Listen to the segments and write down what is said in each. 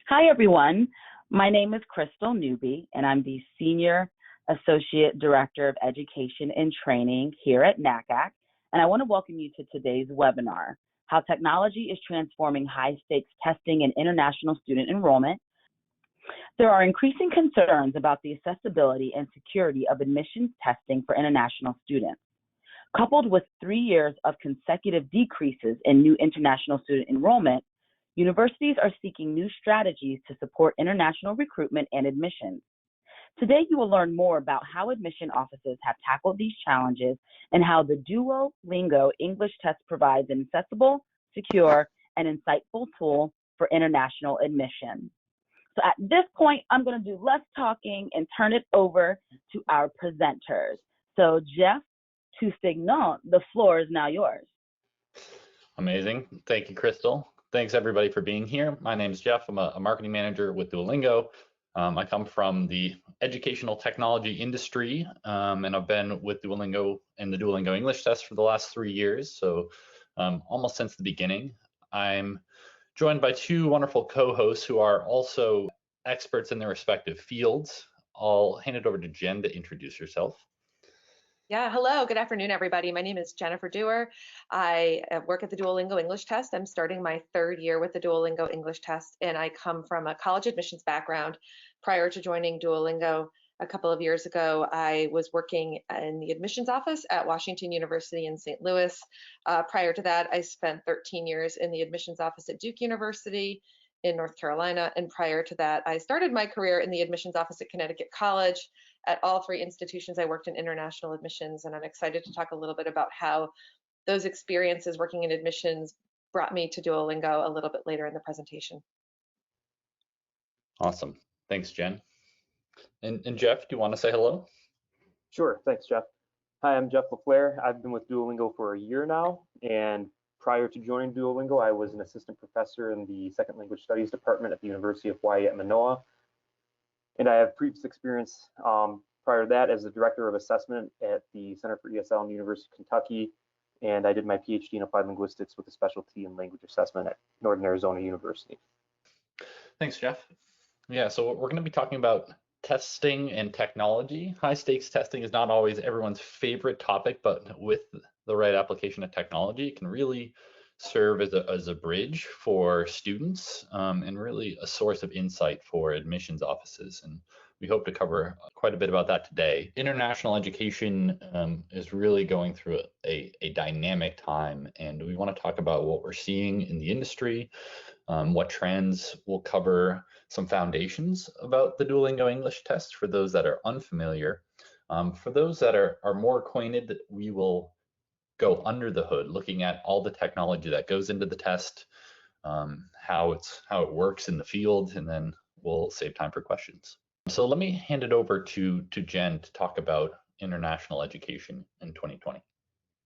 Hi, everyone. My name is Crystal Newby, and I'm the Senior Associate Director of Education and Training here at NACAC. And I want to welcome you to today's webinar, How Technology is Transforming High-Stakes Testing and International Student Enrollment. There are increasing concerns about the accessibility and security of admissions testing for international students. Coupled with 3 years of consecutive decreases in new international student enrollment, universities are seeking new strategies to support international recruitment and admissions. Today, you will learn more about how admission offices have tackled these challenges and how the Duolingo English Test provides an accessible, secure, and insightful tool for international admission. So at this point, I'm going to do less talking and turn it over to our presenters. So Jeff Toussaint, the floor is now yours. Amazing. Thank you, Crystal. Thanks everybody for being here. My name is Jeff. I'm a marketing manager with Duolingo. I come from the educational technology industry, and I've been with Duolingo and the Duolingo English Test for the last 3 years, so almost since the beginning. I'm joined by two wonderful co-hosts who are also experts in their respective fields. I'll hand it over to Jen to introduce yourself. Yeah, hello, good afternoon, everybody. My name is Jennifer Dewar. I work at the Duolingo English Test. I'm starting my 3rd year with the Duolingo English Test, and I come from a college admissions background. Prior to joining Duolingo a couple of years ago, I was working in the admissions office at Washington University in St. Louis. Prior to that, I spent 13 years in the admissions office at Duke University in North Carolina, and prior to that, I started my career in the admissions office at Connecticut College. At all 3 institutions, I worked in international admissions, and I'm excited to talk a little bit about how those experiences working in admissions brought me to Duolingo a little bit later in the presentation. Awesome. Thanks, Jen. And Jeff, do you want to say hello? Sure, thanks, Jeff. Hi, I'm Jeff LaFleur. I've been with Duolingo for a year now, and prior to joining Duolingo, I was an assistant professor in the Second Language Studies department at the University of Hawaii at Manoa. And I have previous experience prior to that as the director of assessment at the Center for ESL in the University of Kentucky. And I did my PhD in applied linguistics with a specialty in language assessment at Northern Arizona University. Thanks, Jeff. Yeah, so we're going to be talking about testing and technology. High stakes testing is not always everyone's favorite topic, but with the right application of technology, it can really serve as a bridge for students and really a source of insight for admissions offices. And we hope to cover quite a bit about that today. International education is really going through a dynamic time, and we want to talk about what we're seeing in the industry, what trends. We'll cover some foundations about the Duolingo English Test for those that are unfamiliar. For those that are more acquainted, we will go under the hood, looking at all the technology that goes into the test, how it works in the field, and then we'll save time for questions. So let me hand it over to Jen to talk about international education in 2020.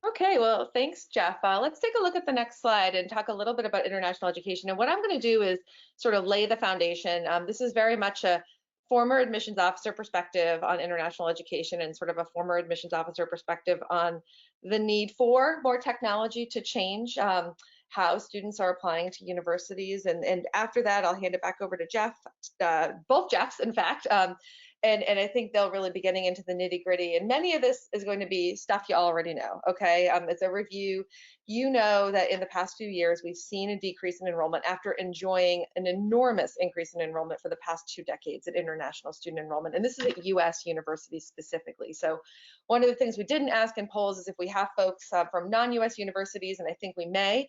Okay, well, thanks, Jeff. Let's take a look at the next slide and talk a little bit about international education. And what I'm going to do is sort of lay the foundation. This is very much a former admissions officer perspective on international education and sort of a former admissions officer perspective on the need for more technology to change how students are applying to universities. And after that, I'll hand it back over to Jeff, both Jeffs, in fact. And I think they'll really be getting into the nitty gritty. And many of this is going to be stuff you already know, okay? As a review, you know that in the past few years, we've seen a decrease in enrollment after enjoying an enormous increase in enrollment for the past 2 decades at international student enrollment. And this is at US universities specifically. So one of the things we didn't ask in polls is if we have folks from non-US universities, and I think we may.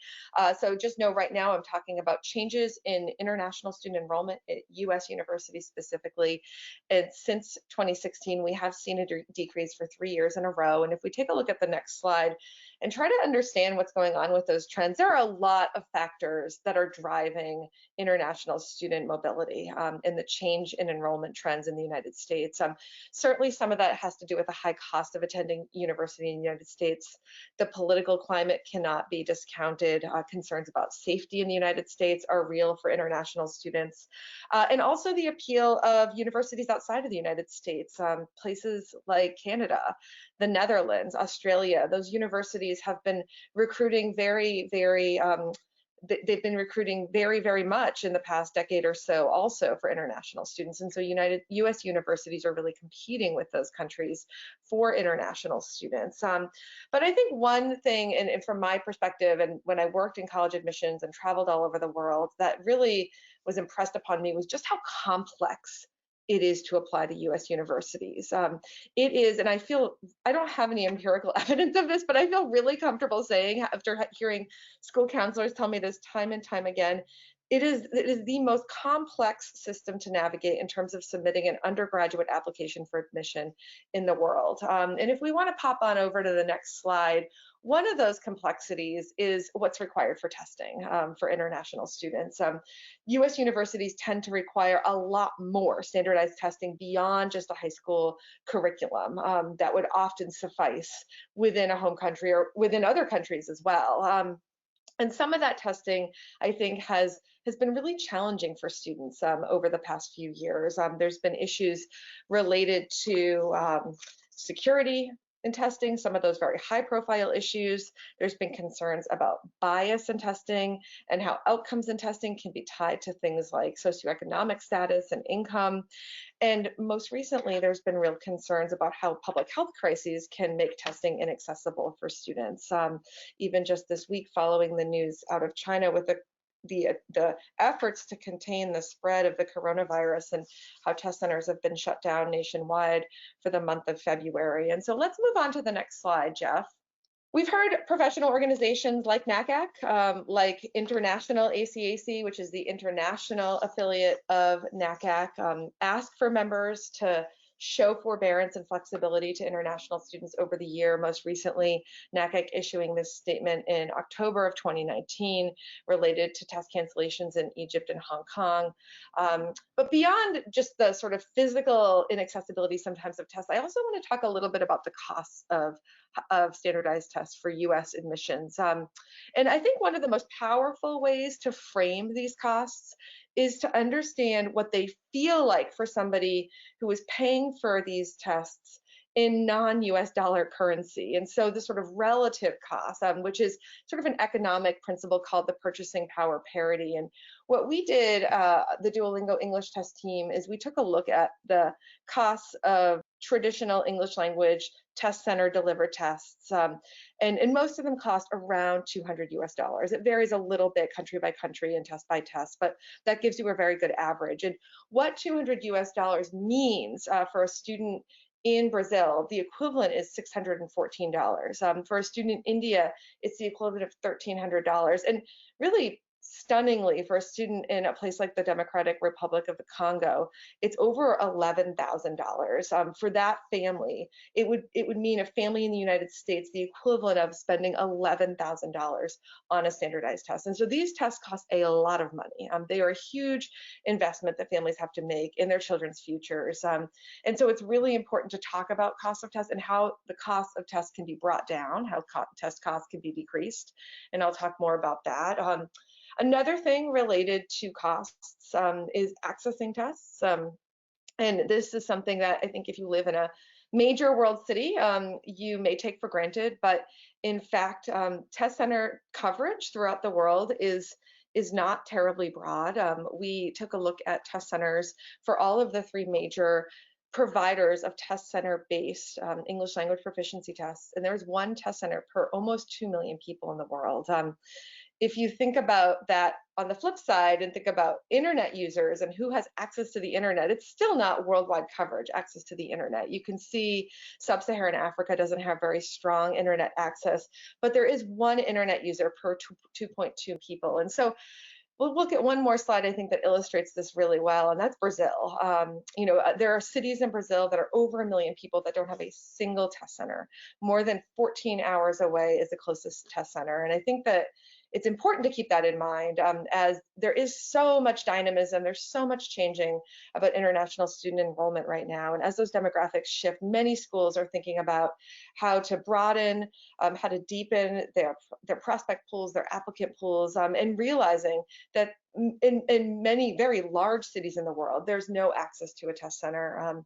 So just know right now I'm talking about changes in international student enrollment at US universities specifically. And since 2016, we have seen a decrease for 3 years in a row. And if we take a look at the next slide and try to understand what's going on with those trends, there are a lot of factors that are driving international student mobility and the change in enrollment trends in the United States. Certainly some of that has to do with the high cost of attending university in the United States. The political climate cannot be discounted. Concerns about safety in the United States are real for international students. And also the appeal of universities outside of the United States, places like Canada, the Netherlands, Australia. Those universities have been recruiting very, very they've been recruiting very, very much in the past decade or so also for international students. And so US universities are really competing with those countries for international students. But I think one thing, and from my perspective, and when I worked in college admissions and traveled all over the world, that really was impressed upon me was just how complex it is to apply to US universities. It is, and I don't have any empirical evidence of this, but I feel really comfortable saying, after hearing school counselors tell me this time and time again, it is the most complex system to navigate in terms of submitting an undergraduate application for admission in the world. And if we want to pop on over to the next slide, one of those complexities is what's required for testing for international students. US universities tend to require a lot more standardized testing beyond just a high school curriculum that would often suffice within a home country or within other countries as well. And some of that testing, I think, has been really challenging for students over the past few years. There's been issues related to security in testing, some of those very high profile issues. There's been concerns about bias in testing and how outcomes in testing can be tied to things like socioeconomic status and income. And most recently, there's been real concerns about how public health crises can make testing inaccessible for students. Even just this week, following the news out of China with the efforts to contain the spread of the coronavirus and how test centers have been shut down nationwide for the month of February. And so let's move on to the next slide, Jeff. We've heard professional organizations like NACAC, like International ACAC, which is the international affiliate of NACAC, ask for members to show forbearance and flexibility to international students over the year. Most recently, NACAC issuing this statement in October of 2019 related to test cancellations in Egypt and Hong Kong. But beyond just the sort of physical inaccessibility sometimes of tests, I also want to talk a little bit about the costs of standardized tests for US admissions. And I think one of the most powerful ways to frame these costs is to understand what they feel like for somebody who is paying for these tests in non-US dollar currency. And so the sort of relative cost, which is sort of an economic principle called the purchasing power parity. And what we did, the Duolingo English Test team, is we took a look at the costs of traditional English language test center delivered tests. And most of them cost around $200 US. It varies a little bit country by country and test by test, but that gives you a very good average. And what $200 US means for a student in Brazil, the equivalent is $614. For a student in India, it's the equivalent of $1,300. And really, stunningly, for a student in a place like the Democratic Republic of the Congo, it's over $11,000. For that family, it would mean a family in the United States the equivalent of spending $11,000 on a standardized test. And so these tests cost a lot of money. They are a huge investment that families have to make in their children's futures. And so it's really important to talk about cost of tests and how the cost of tests can be brought down, how test costs can be decreased. And I'll talk more about that. Another thing related to costs is accessing tests. And this is something that I think if you live in a major world city, you may take for granted, but in fact, test center coverage throughout the world is not terribly broad. We took a look at test centers for all of the three major providers of test center-based English language proficiency tests, and there's one test center per almost 2 million people in the world. If you think about that on the flip side and think about internet users and who has access to the internet, it's still not worldwide coverage, access to the internet. You can see sub-Saharan Africa doesn't have very strong internet access, but there is one internet user per 2.2 people. And so we'll look at one more slide, I think, that illustrates this really well, and that's Brazil. There are cities in Brazil that are over 1 million people that don't have a single test center. More than 14 hours away is the closest test center. And I think that it's important to keep that in mind as there is so much dynamism, there's so much changing about international student enrollment right now. And as those demographics shift, many schools are thinking about how to broaden, how to deepen their prospect pools, their applicant pools, and realizing that in many very large cities in the world, there's no access to a test center.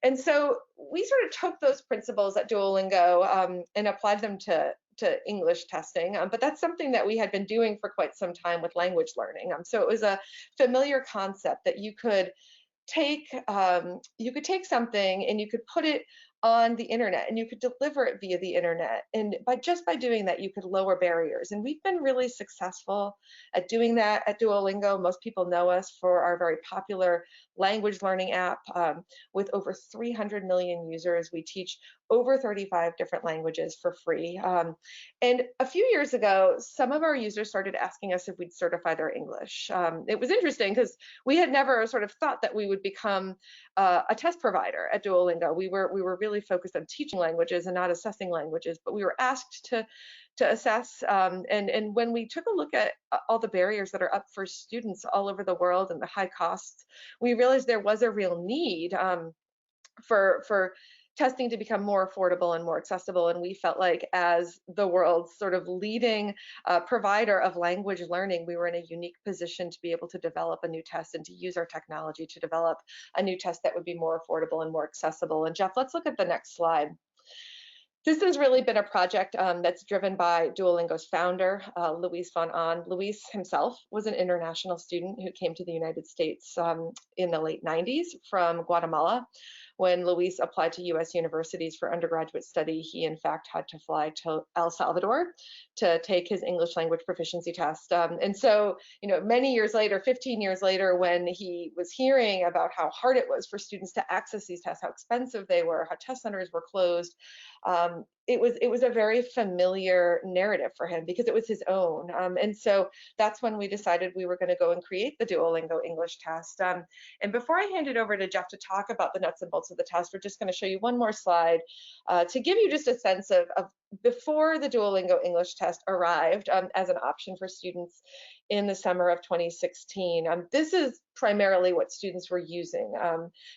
And so we sort of took those principles at Duolingo and applied them to to English testing, but that's something that we had been doing for quite some time with language learning. So it was a familiar concept that you could take something and you could put it on the internet and you could deliver it via the internet, and by doing that you could lower barriers, and we've been really successful at doing that at Duolingo. Most people know us for our very popular language learning app. With over 300 million users, we teach over 35 different languages for free. And a few years ago, some of our users started asking us if we'd certify their English. It was interesting because we had never sort of thought that we would become a test provider at Duolingo. We were really focused on teaching languages and not assessing languages, but we were asked to assess. And when we took a look at all the barriers that are up for students all over the world and the high costs, we realized there was a real need for testing to become more affordable and more accessible. And we felt like, as the world's sort of leading provider of language learning, we were in a unique position to be able to develop a new test and to use our technology to develop a new test that would be more affordable and more accessible. And Jeff, let's look at the next slide. This has really been a project that's driven by Duolingo's founder, Luis von Ahn. Luis himself was an international student who came to the United States in the late 90s from Guatemala. When Luis applied to US universities for undergraduate study, he in fact had to fly to El Salvador to take his English language proficiency test. And so, many years later, 15 years later, when he was hearing about how hard it was for students to access these tests, how expensive they were, how test centers were closed, it was a very familiar narrative for him because it was his own. And so that's when we decided we were going to go and create the Duolingo English Test. And before I hand it over to Jeff to talk about the nuts and bolts of the test, we're just going to show you one more slide to give you just a sense of before the Duolingo English Test arrived as an option for students in the summer of 2016. This is primarily what students were using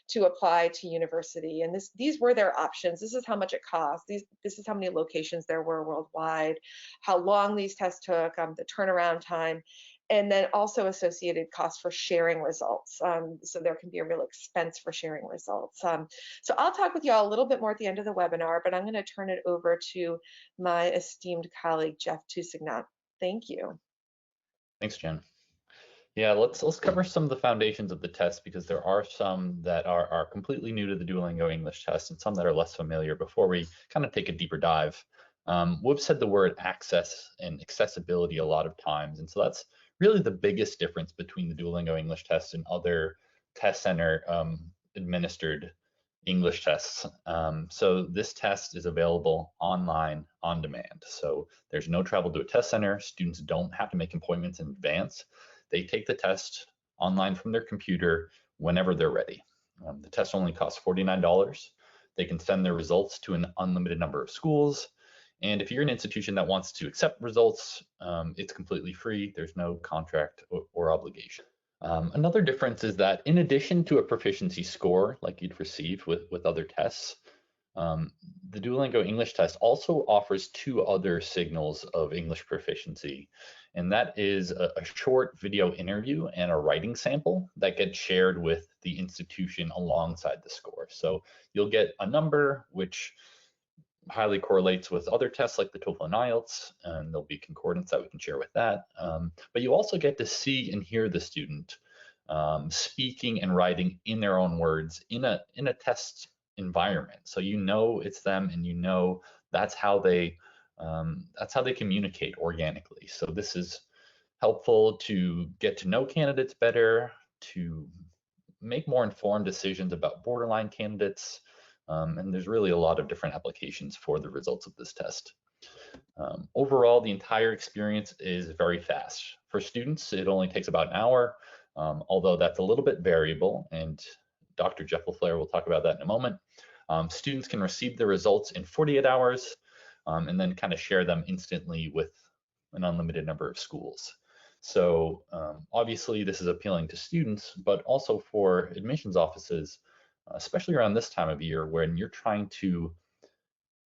to apply to university, and these were their options. This is how much it cost. This is how many locations there were worldwide, how long these tests took, the turnaround time, and then also associated costs for sharing results. So there can be a real expense for sharing results. So I'll talk with y'all a little bit more at the end of the webinar, but I'm going to turn it over to my esteemed colleague, Jeff Tousignant. Thank you. Thanks, Jen. Yeah, let's cover some of the foundations of the test, because there are some that are completely new to the Duolingo English Test and some that are less familiar before we kind of take a deeper dive. We've said the word access and accessibility a lot of times, and so that's really the biggest difference between the Duolingo English Test and other test center administered English tests. So this test is available online on demand. So there's no travel to a test center. Students don't have to make appointments in advance. They take the test online from their computer whenever they're ready. The test only costs $49. They can send their results to an unlimited number of schools. And if you're an institution that wants to accept results, it's completely free. There's no contract or obligation. Another difference is that in addition to a proficiency score like you'd receive with other tests, the Duolingo English Test also offers two other signals of English proficiency, and that is a short video interview and a writing sample that gets shared with the institution alongside the score. So you'll get a number which highly correlates with other tests like the TOEFL and IELTS, and there'll be concordance that we can share with that. But you also get to see and hear the student speaking and writing in their own words in a test environment. So it's them, and that's how they communicate organically. So this is helpful to get to know candidates better, to make more informed decisions about borderline candidates. And there's really a lot of different applications for the results of this test. Overall, the entire experience is very fast. For students, it only takes about an hour, although that's a little bit variable, and Dr. Jeff LaFleur will talk about that in a moment. Students can receive the results in 48 hours and then kind of share them instantly with an unlimited number of schools. So obviously this is appealing to students, but also for admissions offices, especially around this time of year when you're trying to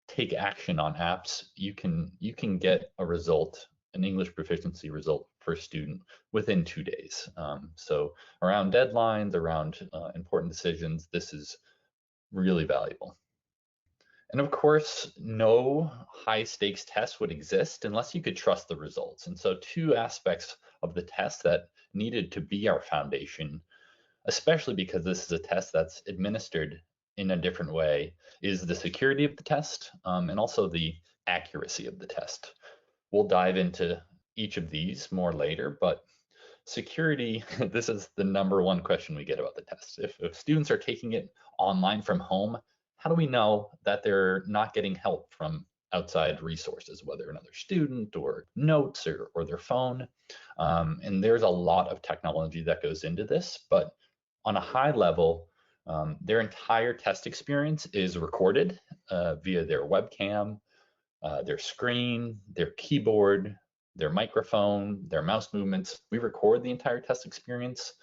take action on apps. You can get a result, an English proficiency result for a student within 2 days. So around deadlines, around important decisions, this is really valuable. And of course, no high stakes test would exist unless you could trust the results. And so two aspects of the test that needed to be our foundation, especially because this is a test that's administered in a different way, is the security of the test and also the accuracy of the test. We'll dive into each of these more later, but security, this is the number one question we get about the test. If students are taking it online from home, how do we know that they're not getting help from outside resources, whether another student or notes or their phone? And there's a lot of technology that goes into this, but on a high level, their entire test experience is recorded via their webcam, their screen, their keyboard, their microphone, their mouse movements. We record the entire test experience,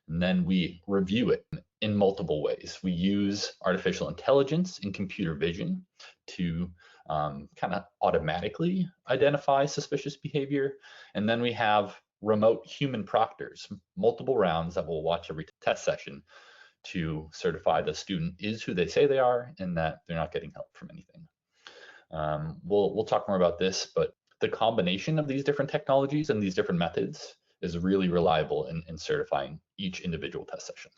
and then we review it in multiple ways. We use artificial intelligence and computer vision to kind of automatically identify suspicious behavior. And then we have remote human proctors, multiple rounds that will watch every test session to certify the student is who they say they are and that they're not getting help from anything. We'll talk more about this, but the combination of these different technologies and these different methods is really reliable in certifying each individual test session.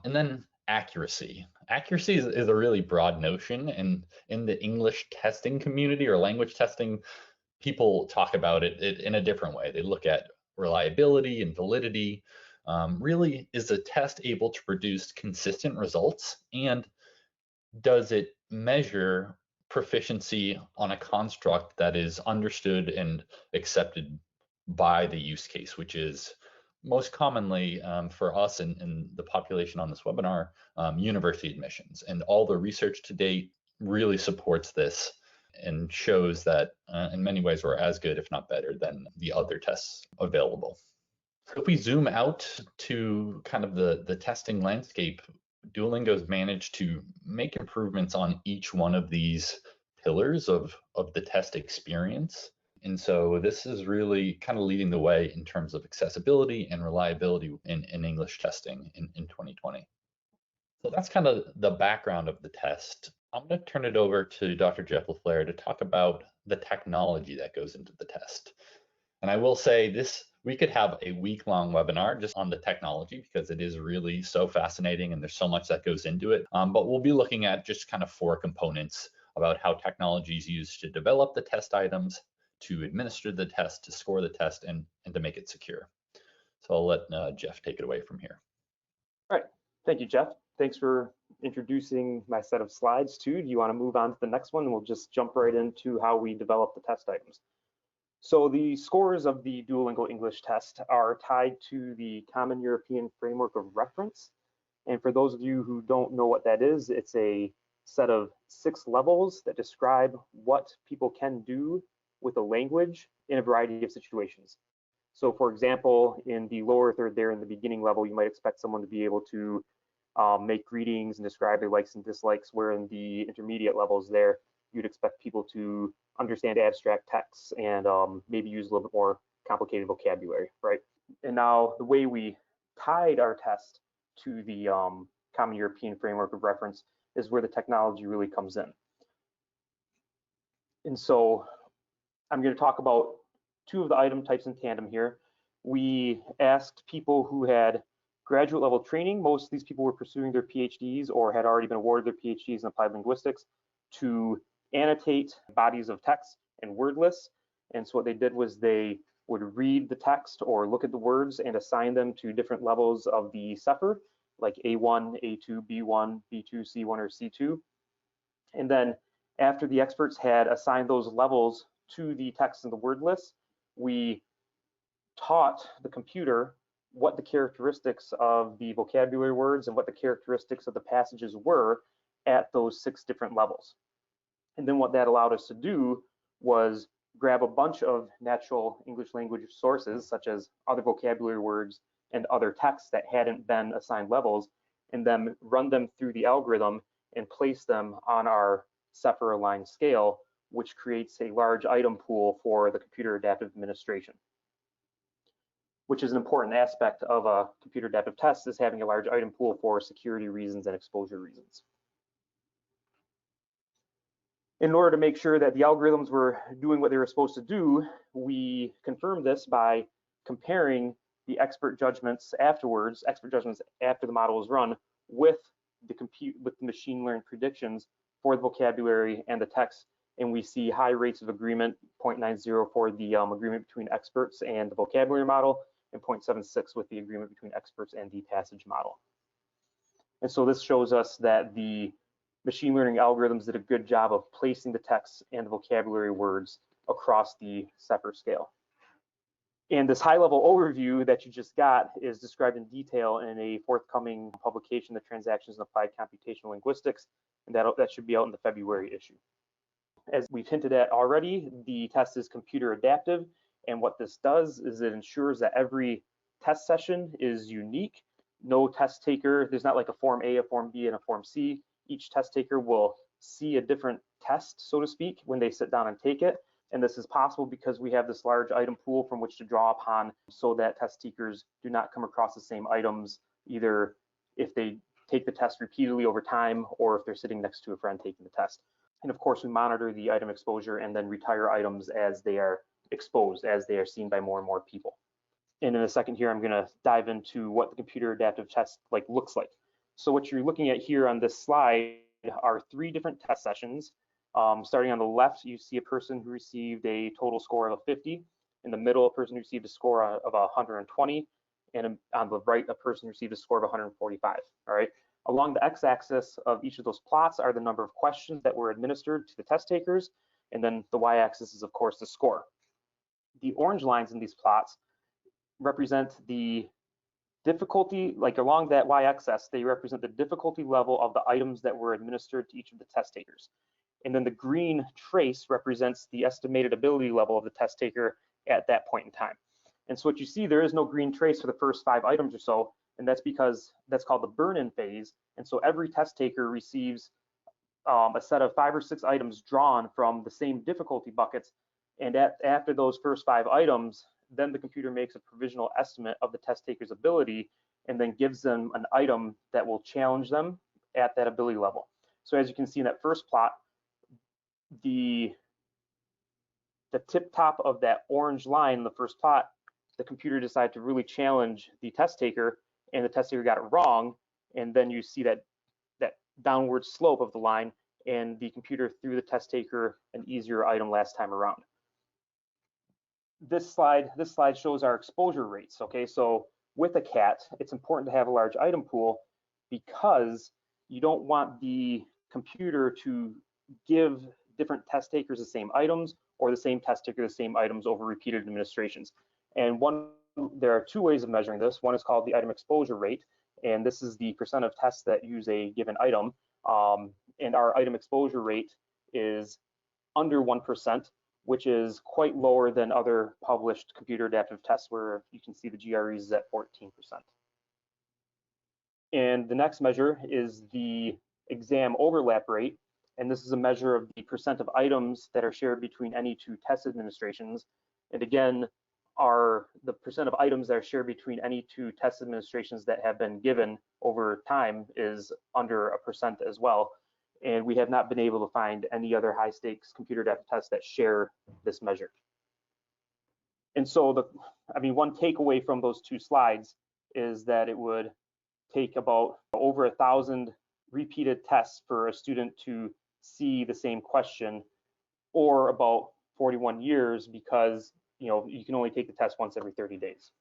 And then accuracy. Accuracy is a really broad notion, and in the English testing community or language testing, people talk about it in a different way. They look at reliability and validity. Really, is the test able to produce consistent results, and does it measure proficiency on a construct that is understood and accepted by the use case, which is most commonly for us and the population on this webinar, university admissions. And all the research to date really supports this and shows that in many ways we're as good, if not better, than the other tests available. If we zoom out to kind of the testing landscape, Duolingo's managed to make improvements on each one of these pillars of the test experience. And so this is really kind of leading the way in terms of accessibility and reliability in English testing in 2020. So that's kind of the background of the test. I'm going to turn it over to Dr. Jeff LaFleur to talk about the technology that goes into the test. And I will say this, we could have a week-long webinar just on the technology because it is really so fascinating and there's so much that goes into it. But we'll be looking at just kind of 4 components about how technology is used to develop the test items, to administer the test, to score the test, and to make it secure. So I'll let Jeff take it away from here. All right, thank you, Jeff. Thanks for introducing my set of slides too. Do you want to move on to the next one? And we'll just jump right into how we develop the test items. So the scores of the Duolingo English test are tied to the Common European Framework of Reference. And for those of you who don't know what that is, it's a set of 6 levels that describe what people can do with a language in a variety of situations. So for example, in the lower third there in the beginning level, you might expect someone to be able to make greetings and describe their likes and dislikes, where in the intermediate levels there, you'd expect people to understand abstract texts and maybe use a little bit more complicated vocabulary, right? And now the way we tied our test to the Common European Framework of Reference is where the technology really comes in. And so I'm going to talk about 2 of the item types in tandem here. We asked people who had graduate level training. Most of these people were pursuing their PhDs or had already been awarded their PhDs in applied linguistics to annotate bodies of text and word lists. And so what they did was they would read the text or look at the words and assign them to different levels of the CEFR, like A1, A2, B1, B2, C1, or C2. And then after the experts had assigned those levels to the text and the word lists, we taught the computer what the characteristics of the vocabulary words and what the characteristics of the passages were at those 6 different levels. And then what that allowed us to do was grab a bunch of natural English language sources, such as other vocabulary words and other texts that hadn't been assigned levels, and then run them through the algorithm and place them on our CEFR aligned scale, which creates a large item pool for the computer adaptive administration, which is an important aspect of a computer adaptive test, is having a large item pool for security reasons and exposure reasons. In order to make sure that the algorithms were doing what they were supposed to do, we confirmed this by comparing the expert judgments after the model was run with the machine learning predictions for the vocabulary and the text, and we see high rates of agreement, 0.90 for the agreement between experts and the vocabulary model, and 0.76 with the agreement between experts and the passage model. And so this shows us that the machine learning algorithms did a good job of placing the text and the vocabulary words across the separate scale. And this high-level overview that you just got is described in detail in a forthcoming publication, The Transactions in Applied Computational Linguistics, and that should be out in the February issue. As we've hinted at already, the test is computer adaptive, and what this does is it ensures that every test session is unique. No test taker, there's not like a Form A, a Form B, and a Form C. Each test taker will see a different test, so to speak, when they sit down and take it. And this is possible because we have this large item pool from which to draw upon so that test takers do not come across the same items, either if they take the test repeatedly over time or if they're sitting next to a friend taking the test. And of course, we monitor the item exposure and then retire items as they are exposed, as they are seen by more and more people. And in a second here, I'm going to dive into what the computer adaptive test looks like. So what you're looking at here on this slide are 3 different test sessions. Starting on the left, you see a person who received a total score of 50. In the middle, a person who received a score of 120. And on the right, a person who received a score of 145. All right. Along the x-axis of each of those plots are the number of questions that were administered to the test takers. And then the y-axis is, of course, the score. The orange lines in these plots represent the difficulty, along that y-axis, they represent the difficulty level of the items that were administered to each of the test takers. And then the green trace represents the estimated ability level of the test taker at that point in time. And so what you see, there is no green trace for the first 5 items or so, and that's because that's called the burn-in phase. And so every test taker receives a set of 5 or 6 items drawn from the same difficulty buckets. And after those first 5 items, then the computer makes a provisional estimate of the test taker's ability and then gives them an item that will challenge them at that ability level. So as you can see in that first plot, the tip top of that orange line in the first plot, the computer decided to really challenge the test taker, and the test taker got it wrong. And then you see that downward slope of the line, and the computer threw the test taker an easier item last time around. This slide shows our exposure rates. Okay, so with a CAT, it's important to have a large item pool because you don't want the computer to give different test takers the same items or the same test taker the same items over repeated administrations. And there are 2 ways of measuring this. One is called the item exposure rate, and this is the percent of tests that use a given item. And our item exposure rate is under 1%, which is quite lower than other published computer adaptive tests where you can see the GREs is at 14%. And the next measure is the exam overlap rate. And this is a measure of the percent of items that are shared between any 2 test administrations. And again, the percent of items that are shared between any 2 test administrations that have been given over time is under 1% as well. And we have not been able to find any other high stakes computer adaptive tests that share this measure. And so one takeaway from those 2 slides is that it would take about over 1,000 repeated tests for a student to see the same question, or about 41 years because you can only take the test once every 30 days.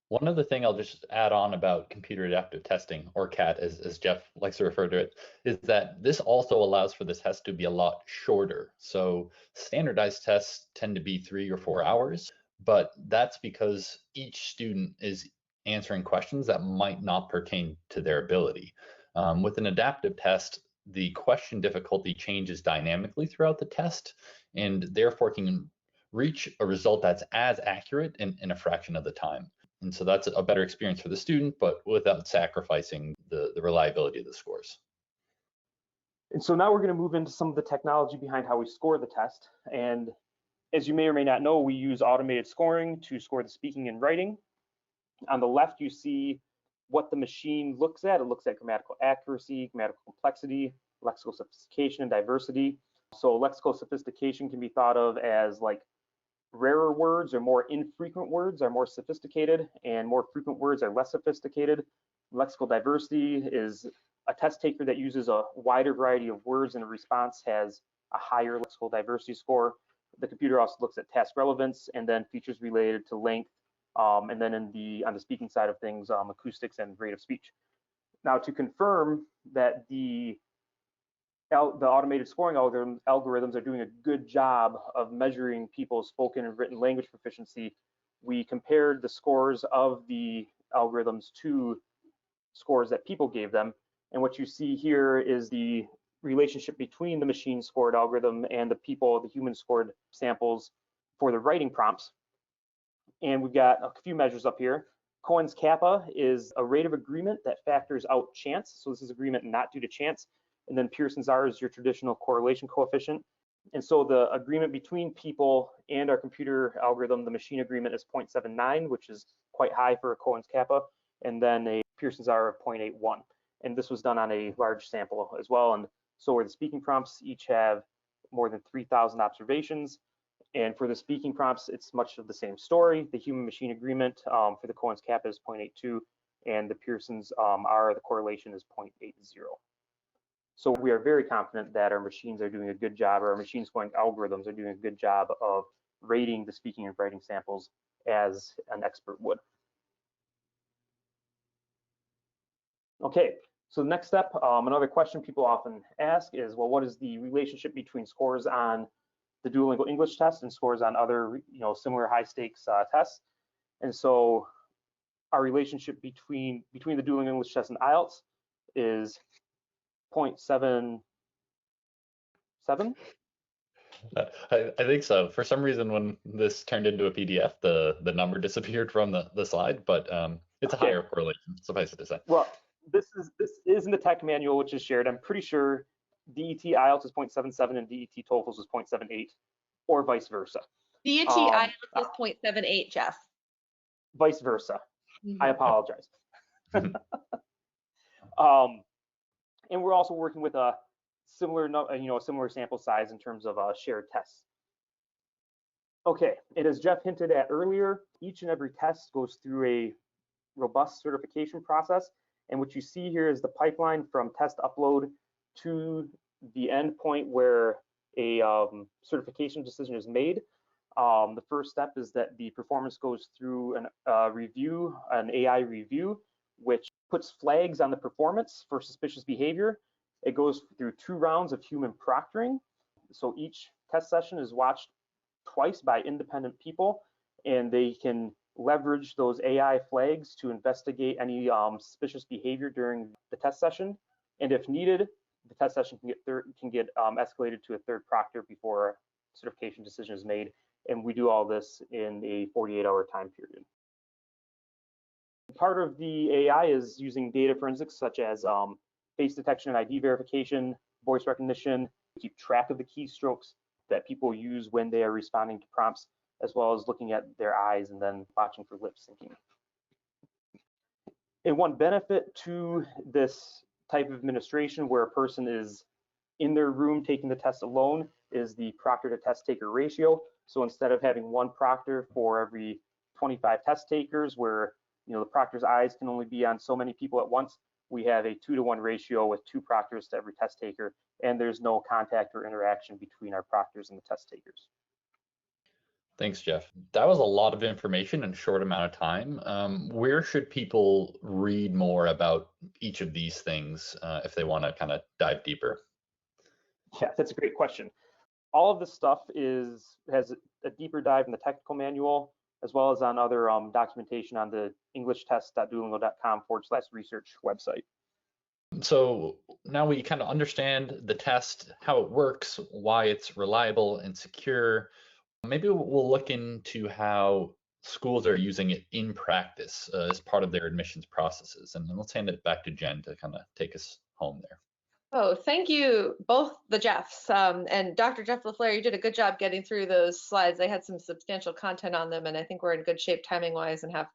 One other thing I'll just add on about computer adaptive testing, or CAT as Jeff likes to refer to it, is that this also allows for the test to be a lot shorter. So standardized tests tend to be 3 or 4 hours, but that's because each student is answering questions that might not pertain to their ability. With an adaptive test, the question difficulty changes dynamically throughout the test, and therefore can reach a result that's as accurate in a fraction of the time. And so that's a better experience for the student, but without sacrificing the reliability of the scores. And so now we're going to move into some of the technology behind how we score the test. And as you may or may not know, we use automated scoring to score the speaking and writing. On the left, you see what the machine looks at. It looks at grammatical accuracy, grammatical complexity, lexical sophistication, and diversity. So lexical sophistication can be thought of as like rarer words or more infrequent words are more sophisticated, and more frequent words are less sophisticated. Lexical diversity is a test taker that uses a wider variety of words and a response has a higher lexical diversity score. The computer also looks at task relevance and then features related to length, and then on the speaking side of things, acoustics and rate of speech. Now, to confirm that the automated scoring algorithms are doing a good job of measuring people's spoken and written language proficiency, we compared the scores of the algorithms to scores that people gave them. And what you see here is the relationship between the machine scored algorithm and the human scored samples for the writing prompts. And we've got a few measures up here. Cohen's kappa is a rate of agreement that factors out chance. So this is agreement not due to chance. And then Pearson's R is your traditional correlation coefficient. And so the agreement between people and our computer algorithm, the machine agreement, is 0.79, which is quite high for a Cohen's kappa, and then a Pearson's R of 0.81. And this was done on a large sample as well. And so where the speaking prompts each have more than 3,000 observations. And for the speaking prompts, it's much of the same story. The human machine agreement for the Cohen's kappa is 0.82, and the Pearson's R, the correlation, is 0.80. So we are very confident that our machines are doing a good job, or our machine scoring algorithms are doing a good job of rating the speaking and writing samples as an expert would. Okay, so the next step, another question people often ask is, well, what is the relationship between scores on the Duolingo English test and scores on other, similar high stakes tests? And so our relationship between the Duolingo English test and IELTS is 0.77. I think so. For some reason, when this turned into a PDF, the number disappeared from the slide, but it's a higher correlation, suffice it to say. Well, this is in the tech manual, which is shared. I'm pretty sure DET IELTS is 0.77 and DET TOEFL is 0.78, or vice versa. DET IELTS is 0.78, Jeff. Vice versa. I apologize. And we're also working with a similar sample size in terms of shared tests. Okay, and as Jeff hinted at earlier, each and every test goes through a robust certification process. And what you see here is the pipeline from test upload to the end point where a certification decision is made. The first step is that the performance goes through an AI review, which puts flags on the performance for suspicious behavior. It goes through 2 rounds of human proctoring. So each test session is watched twice by independent people, and they can leverage those AI flags to investigate any suspicious behavior during the test session. And if needed, the test session can get escalated to a third proctor before a certification decision is made. And we do all this in a 48-hour time period. Part of the AI is using data forensics such as face detection and ID verification, voice recognition, to keep track of the keystrokes that people use when they are responding to prompts, as well as looking at their eyes and then watching for lip syncing. And one benefit to this type of administration where a person is in their room taking the test alone is the proctor to test taker ratio. So instead of having one proctor for every 25 test takers where the proctor's eyes can only be on so many people at once, we have a 2-to-1 ratio with 2 proctors to every test taker, and there's no contact or interaction between our proctors and the test takers. Thanks, Jeff. That was a lot of information in a short amount of time. Where should people read more about each of these things if they want to kind of dive deeper? Yeah, that's a great question. All of this stuff has a deeper dive in the technical manual, as well as on other documentation on the englishtest.duolingo.com/research website. So now we kind of understand the test, how it works, why it's reliable and secure. Maybe we'll look into how schools are using it in practice as part of their admissions processes. And let's hand it back to Jen to kind of take us home there. Oh, thank you, both the Jeffs. And Dr. Jeff LaFleur, you did a good job getting through those slides. They had some substantial content on them, and I think we're in good shape timing-wise and have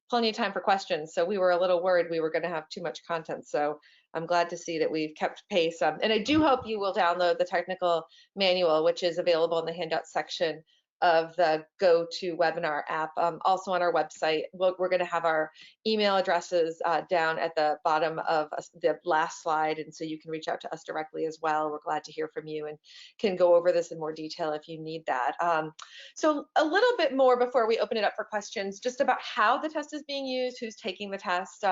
plenty of time for questions. So we were a little worried we were going to have too much content. So I'm glad to see that we've kept pace. And I do hope you will download the technical manual, which is available in the handout section of the GoToWebinar app. Also on our website, we're going to have our email addresses down at the bottom of the last slide, and so you can reach out to us directly as well. We're glad to hear from you and can go over this in more detail if you need that. So a little bit more before we open it up for questions, just about how the test is being used, who's taking the test.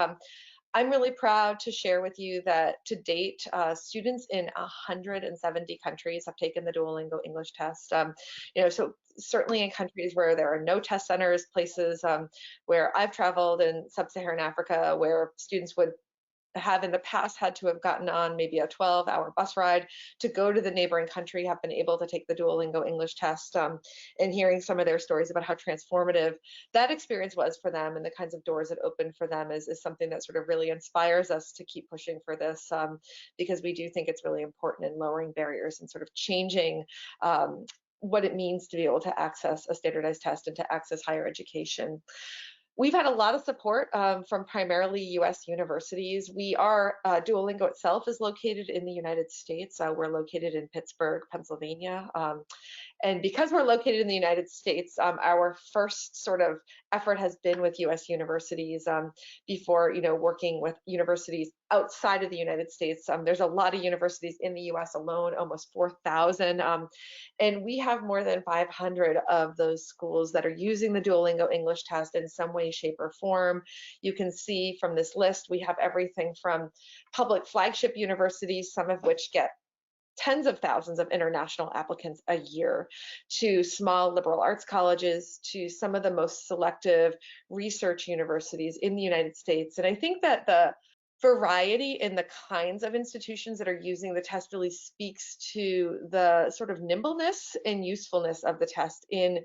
I'm really proud to share with you that to date, students in 170 countries have taken the Duolingo English test. So certainly in countries where there are no test centers, places where I've traveled in sub-Saharan Africa, where students would have in the past had to have gotten on maybe a 12-hour bus ride to go to the neighboring country, have been able to take the Duolingo English test, and hearing some of their stories about how transformative that experience was for them and the kinds of doors it opened for them is something that sort of really inspires us to keep pushing for this, because we do think it's really important in lowering barriers and sort of changing what it means to be able to access a standardized test and to access higher education. We've had a lot of support from primarily US universities. Duolingo itself is located in the United States. We're located in Pittsburgh, Pennsylvania. And because we're located in the United States, our first sort of effort has been with US universities before, working with universities outside of the United States. There's a lot of universities in the US alone, almost 4,000. And we have more than 500 of those schools that are using the Duolingo English test in some way, shape, or form. You can see from this list, we have everything from public flagship universities, some of which get tens of thousands of international applicants a year, to small liberal arts colleges, to some of the most selective research universities in the United States. And I think that the variety in the kinds of institutions that are using the test really speaks to the sort of nimbleness and usefulness of the test in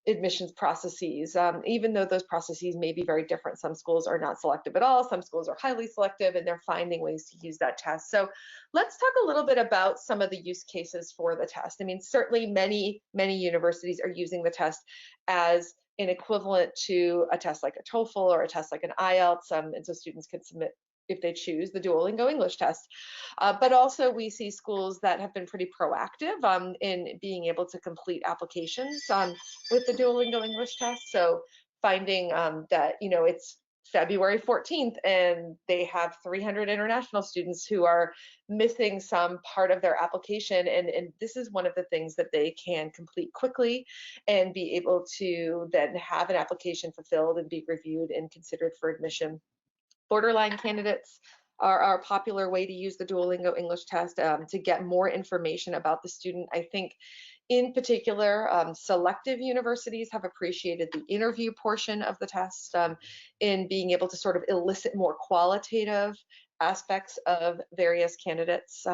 admissions processes, even though those processes may be very different. Some schools are not selective at all, some schools are highly selective, and they're finding ways to use that test. So let's talk a little bit about some of the use cases for the test. I mean, certainly many universities are using the test as an equivalent to a test like a TOEFL or a test like an IELTS, and so students can submit, if they choose, the Duolingo English test. But also we see schools that have been pretty proactive in being able to complete applications with the Duolingo English test. So finding that, it's February 14th and they have 300 international students who are missing some part of their application. And this is one of the things that they can complete quickly and be able to then have an application fulfilled and be reviewed and considered for admission. Borderline candidates are a popular way to use the Duolingo English test to get more information about the student. I think in particular, selective universities have appreciated the interview portion of the test in being able to sort of elicit more qualitative aspects of various candidates.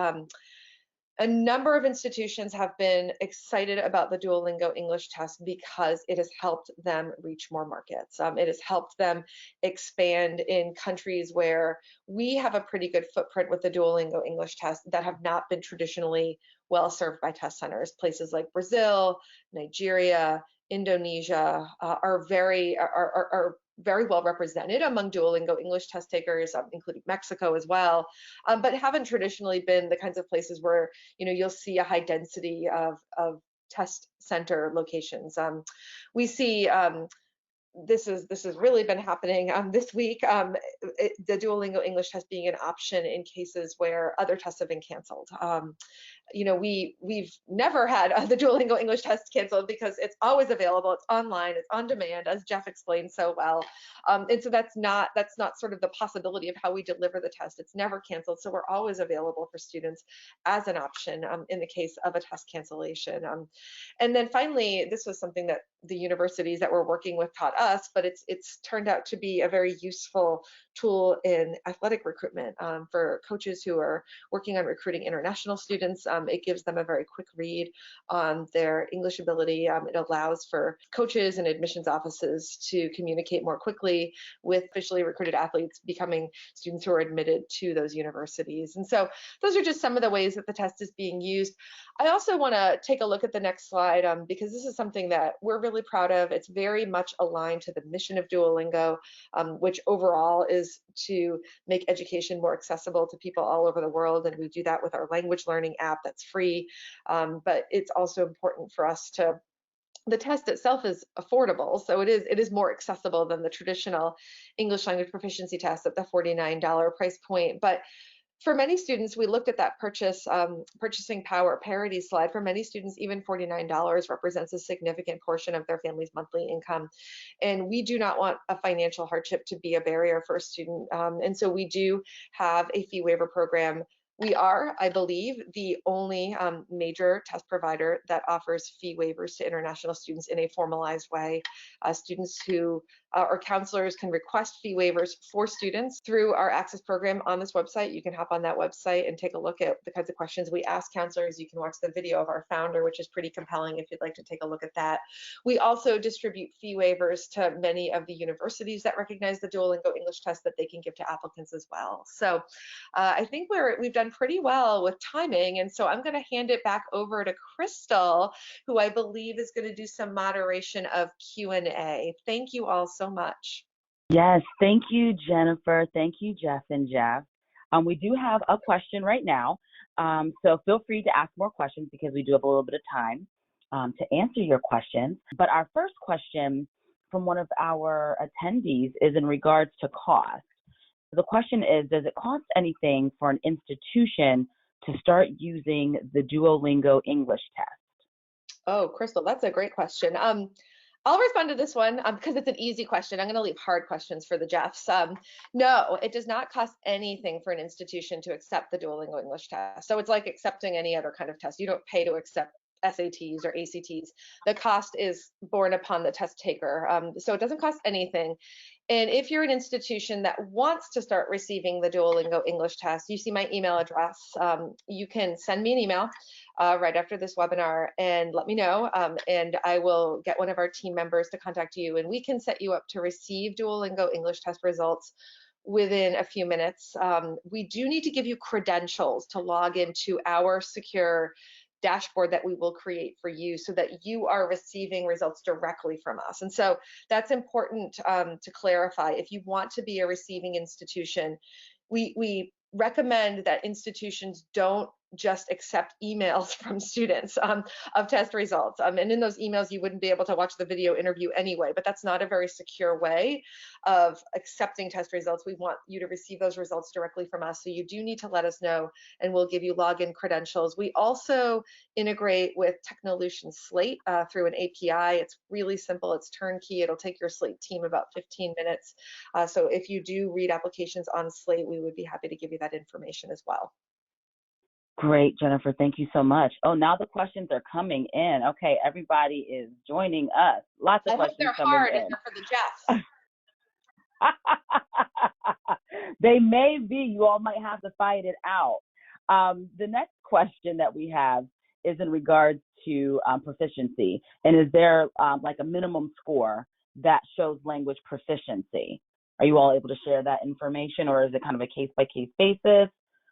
A number of institutions have been excited about the Duolingo English test because it has helped them reach more markets. It has helped them expand in countries where we have a pretty good footprint with the Duolingo English test that have not been traditionally well served by test centers. Places like Brazil, Nigeria, Indonesia are very well represented among Duolingo English test takers, including Mexico as well, but haven't traditionally been the kinds of places where you'll see a high density of test center locations. We see this has really been happening this week. The Duolingo English test being an option in cases where other tests have been canceled. We've never had the Duolingo English test canceled because it's always available. It's online. It's on demand, as Jeff explained so well. And so that's not sort of the possibility of how we deliver the test. It's never canceled, so we're always available for students as an option in the case of a test cancellation. And then finally, this was something that the universities that we're working with taught us, but it's turned out to be a very useful tool in athletic recruitment for coaches who are working on recruiting international students. It gives them a very quick read on their English ability. It allows for coaches and admissions offices to communicate more quickly with officially recruited athletes becoming students who are admitted to those universities. And so those are just some of the ways that the test is being used. I also want to take a look at the next slide because this is something that we're really proud of. It's very much aligned aligned to the mission of Duolingo, which overall is to make education more accessible to people all over the world. And we do that with our language learning app that's free. But it's also important for us to the test itself is affordable, so it is more accessible than the traditional English language proficiency test at the $49 price point. But for many students, we looked at that purchasing power parity slide. For many students, even $49 represents a significant portion of their family's monthly income. And we do not want a financial hardship to be a barrier for a student. And so we do have a fee waiver program. We are, I believe, the only major test provider that offers fee waivers to international students in a formalized way. Students who or counselors can request fee waivers for students through our Access program on this website. You can hop on that website and take a look at the kinds of questions we ask counselors. You can watch the video of our founder, which is pretty compelling if you'd like to take a look at that. We also distribute fee waivers to many of the universities that recognize the Duolingo English test that they can give to applicants as well. So I think we've done pretty well with timing. And so I'm going to hand it back over to Crystal, who I believe is going to do some moderation of Q&A. Thank you all so much. Yes, thank you, Jennifer. Thank you, Jeff and Jeff. We do have a question right now, so feel free to ask more questions because we do have a little bit of time to answer your questions. But our first question from one of our attendees is in regards to cost. The question is, does it cost anything for an institution to start using the Duolingo English test? Oh, Crystal, that's a great question. I'll respond to this one because it's an easy question. I'm going to leave hard questions for the Jeffs. No, it does not cost anything for an institution to accept the Duolingo English test. So it's like accepting any other kind of test. You don't pay to accept SATs or ACTs. The cost is borne upon the test taker. So it doesn't cost anything. And if you're an institution that wants to start receiving the Duolingo English test, you see my email address. You can send me an email right after this webinar and let me know, and I will get one of our team members to contact you, and we can set you up to receive Duolingo English test results within a few minutes. We do need to give you credentials to log into our secure dashboard that we will create for you so that you are receiving results directly from us. And so that's important to clarify. If you want to be a receiving institution, we recommend that institutions don't just accept emails from students of test results. And in those emails, you wouldn't be able to watch the video interview anyway, but that's not a very secure way of accepting test results. We want you to receive those results directly from us. So you do need to let us know and we'll give you login credentials. We also integrate with Technolution Slate through an API. It's really simple. It's turnkey. It'll take your Slate team about 15 minutes. So if you do read applications on Slate, we would be happy to give you that information as well. Great, Jennifer. Thank you so much. Oh, now the questions are coming in. Okay, everybody is joining us. Lots of questions coming in. I hope they're hard, except for the Jeffs. They may be. You all might have to fight it out. The next question that we have is in regards to proficiency. And is there like a minimum score that shows language proficiency? Are you all able to share that information, or is it kind of a case-by-case basis?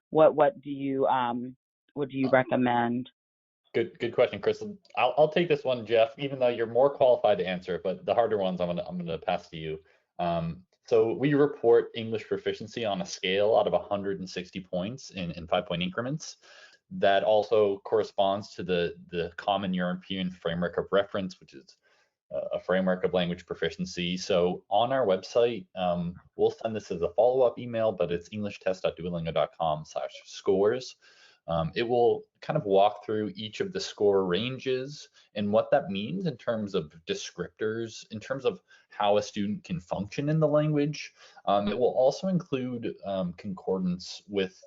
What do you recommend? Good question, Chris. I'll take this one, Jeff, even though you're more qualified to answer, but the harder ones I'm gonna pass to you. So we report English proficiency on a scale out of 160 points in 5-point increments. That also corresponds to the Common European Framework of Reference, which is a framework of language proficiency. So on our website, we'll send this as a follow-up email, but it's englishtest.duolingo.com/scores. It will kind of walk through each of the score ranges and what that means in terms of descriptors, in terms of how a student can function in the language. It will also include concordance with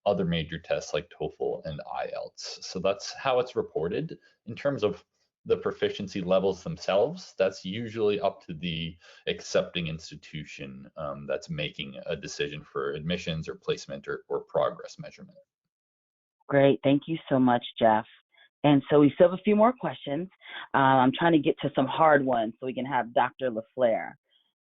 other major tests like TOEFL and IELTS. So that's how it's reported. In terms of the proficiency levels themselves, that's usually up to the accepting institution that's making a decision for admissions or placement or progress measurement. Great. Thank you so much, Jeff. And so we still have a few more questions. I'm trying to get to some hard ones so we can have Dr. LaFleur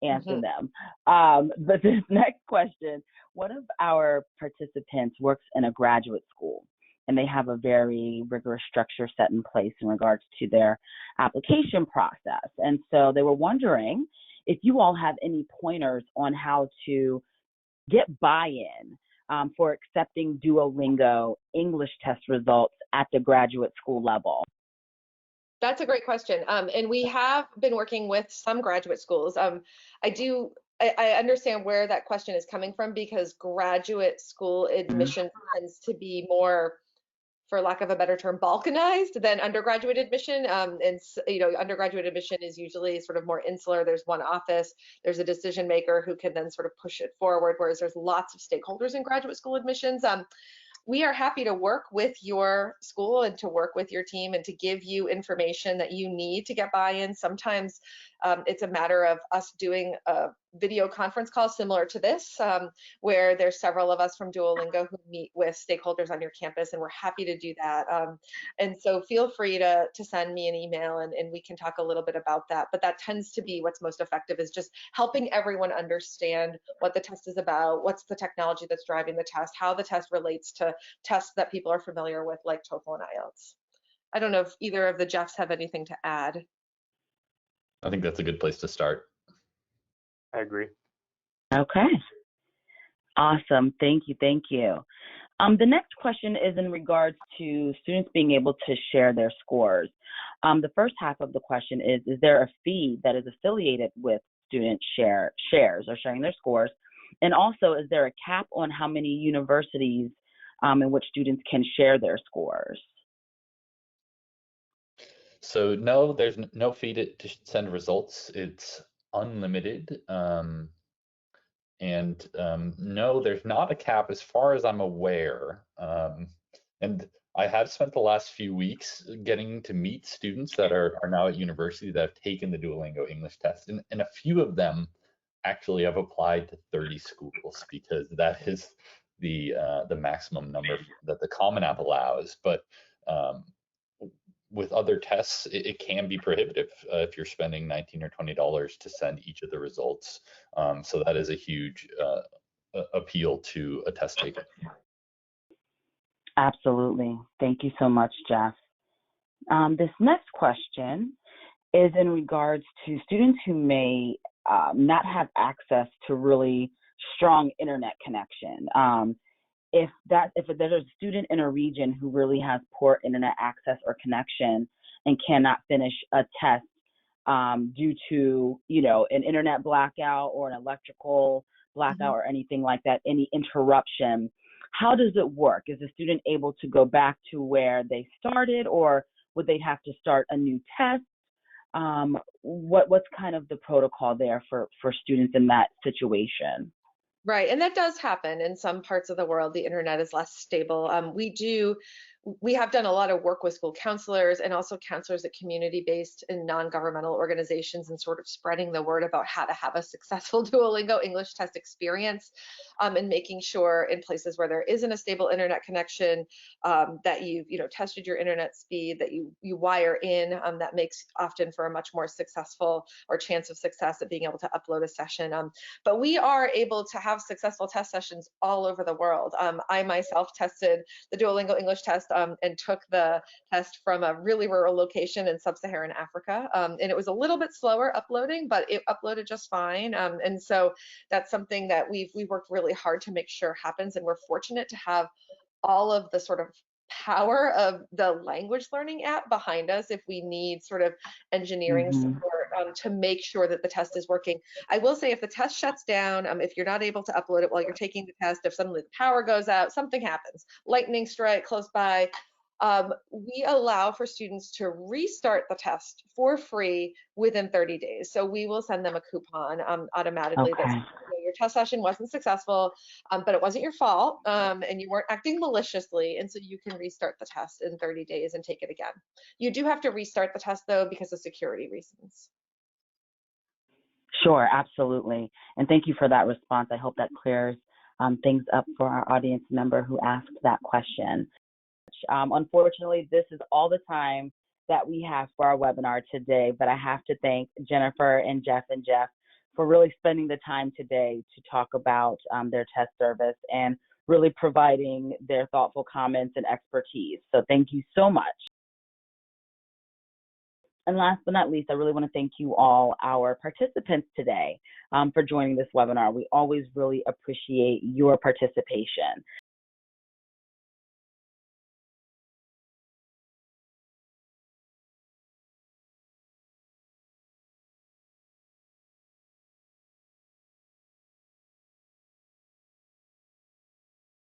answer them. But this next question, one of our participants works in a graduate school, and they have a very rigorous structure set in place in regards to their application process. And so they were wondering if you all have any pointers on how to get buy-in for accepting Duolingo English test results at the graduate school level. That's a great question. And we have been working with some graduate schools. I understand where that question is coming from, because graduate school admission tends to be more, for lack of a better term, balkanized than undergraduate admission. Undergraduate admission is usually sort of more insular. There's one office, there's a decision maker who can then sort of push it forward, whereas there's lots of stakeholders in graduate school admissions. We are happy to work with your school and to work with your team and to give you information that you need to get buy-in. Sometimes it's a matter of us doing a video conference call similar to this, where there's several of us from Duolingo who meet with stakeholders on your campus, and we're happy to do that. And so feel free to send me an email and we can talk a little bit about that. But that tends to be what's most effective, is just helping everyone understand what the test is about, what's the technology that's driving the test, how the test relates to tests that people are familiar with, like TOEFL and IELTS. I don't know if either of the Jeffs have anything to add. I think that's a good place to start. I agree. Okay. Awesome. Thank you. Thank you. The next question is in regards to students being able to share their scores. The first half of the question is there a fee that is affiliated with student shares or sharing their scores? And also, is there a cap on how many universities in which students can share their scores? So no, there's no fee to send results. It's unlimited. No, there's not a cap as far as I'm aware. And I have spent the last few weeks getting to meet students that are now at university that have taken the Duolingo English test. And a few of them actually have applied to 30 schools, because that is the maximum number that the Common App allows. But with other tests, it can be prohibitive if you're spending $19 or $20 to send each of the results. So that is a huge appeal to a test taker. Absolutely. Thank you so much, Jeff. This next question is in regards to students who may not have access to really strong internet connection. If there's a student in a region who really has poor internet access or connection and cannot finish a test due to, an internet blackout or an electrical blackout or anything like that, any interruption, how does it work? Is the student able to go back to where they started, or would they have to start a new test? What's kind of the protocol there for students in that situation? Right, and that does happen in some parts of the world. The internet is less stable. We have done a lot of work with school counselors and also counselors at community-based and non-governmental organizations, and sort of spreading the word about how to have a successful Duolingo English test experience, and making sure in places where there isn't a stable internet connection that you've tested your internet speed, that you wire in. That makes often for a much more successful or chance of success at being able to upload a session. But we are able to have successful test sessions all over the world. I myself tested the Duolingo English test and took the test from a really rural location in sub-Saharan Africa. And it was a little bit slower uploading, but it uploaded just fine. And so that's something that we've worked really hard to make sure happens. And we're fortunate to have all of the sort of power of the language learning app behind us if we need sort of engineering support to make sure that the test is working. I will say, if the test shuts down, if you're not able to upload it while you're taking the test, if suddenly the power goes out, something happens, lightning strike close by, we allow for students to restart the test for free within 30 days. So we will send them a coupon automatically that says, your test session wasn't successful, but it wasn't your fault, and you weren't acting maliciously, and so you can restart the test in 30 days and take it again. You do have to restart the test, though, because of security reasons. Sure, absolutely. And thank you for that response. I hope that clears things up for our audience member who asked that question. Unfortunately, this is all the time that we have for our webinar today, but I have to thank Jennifer and Jeff for really spending the time today to talk about their test service and really providing their thoughtful comments and expertise. So thank you so much. And last but not least, I really want to thank you all, our participants today, for joining this webinar. We always really appreciate your participation.